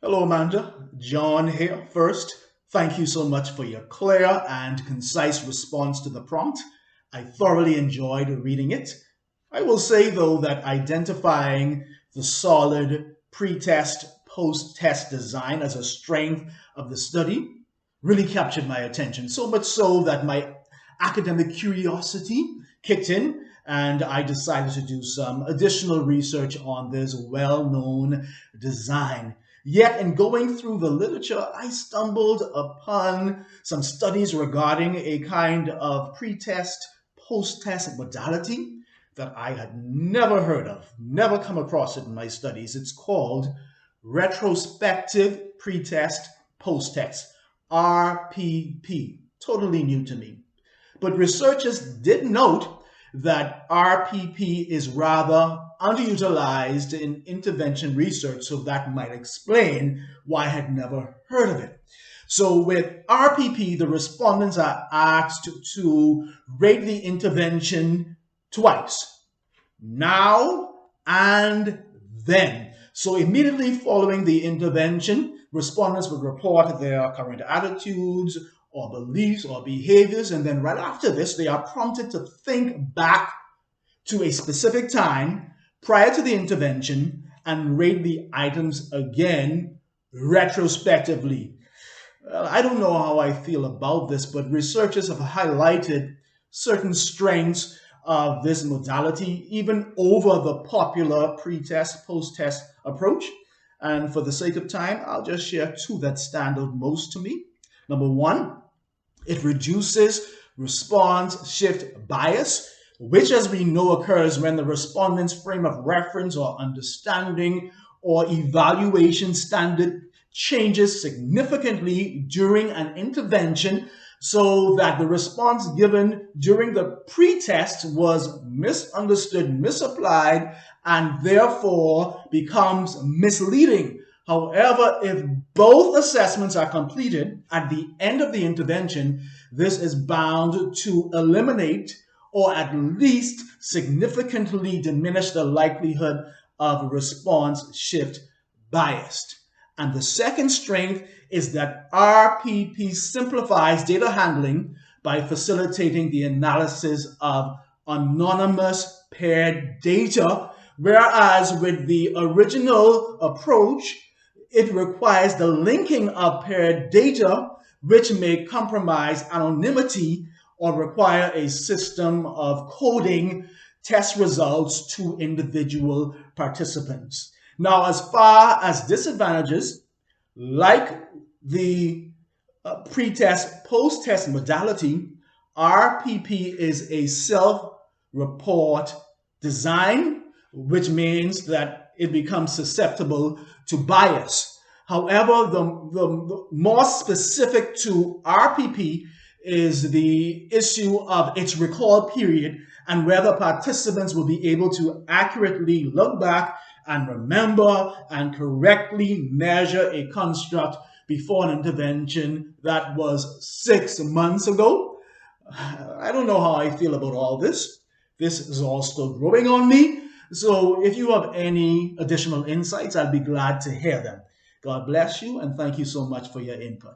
Hello, Amanda. John here. First, thank you so much for your clear and concise response to the prompt. I thoroughly enjoyed reading it. I will say, though, that identifying the solid pre-test, post-test design as a strength of the study really captured my attention, so much so that my academic curiosity kicked in and I decided to do some additional research on this well-known design. Yet, in going through the literature, I stumbled upon some studies regarding a kind of pre-test, post-test modality that I had never heard of, never come across it in my studies. It's called retrospective pre-test, post-test, RPP. Totally new to me. But researchers did note that RPP is rather underutilized in intervention research, so that might explain why I had never heard of it. So with RPP, the respondents are asked to rate the intervention twice, now and then. So immediately following the intervention, respondents would report their current attitudes or beliefs or behaviors, and then right after this, they are prompted to think back to a specific time prior to the intervention and rate the items again retrospectively. I don't know how I feel about this, but researchers have highlighted certain strengths of this modality, even over the popular pre-test, post-test approach. And for the sake of time, I'll just share two that stand out most to me. Number one, it reduces response shift bias, which, as we know, occurs when the respondent's frame of reference or understanding or evaluation standard changes significantly during an intervention, so that the response given during the pre-test was misunderstood, misapplied, and therefore becomes misleading. However, if both assessments are completed at the end of the intervention, this is bound to eliminate or at least significantly diminish the likelihood of response shift bias. And the second strength is that RPP simplifies data handling by facilitating the analysis of anonymous paired data, whereas with the original approach, it requires the linking of paired data, which may compromise anonymity or require a system of coding test results to individual participants. Now, as far as disadvantages, like the pre-test, post-test modality, RPP is a self-report design, which means that it becomes susceptible to bias. However, the more specific to RPP is the issue of its recall period and whether participants will be able to accurately look back and remember and correctly measure a construct before an intervention that was 6 months ago. I don't know how I feel about all this. This is all still growing on me. So if you have any additional insights, I'll be glad to hear them. God bless you, and thank you so much for your input.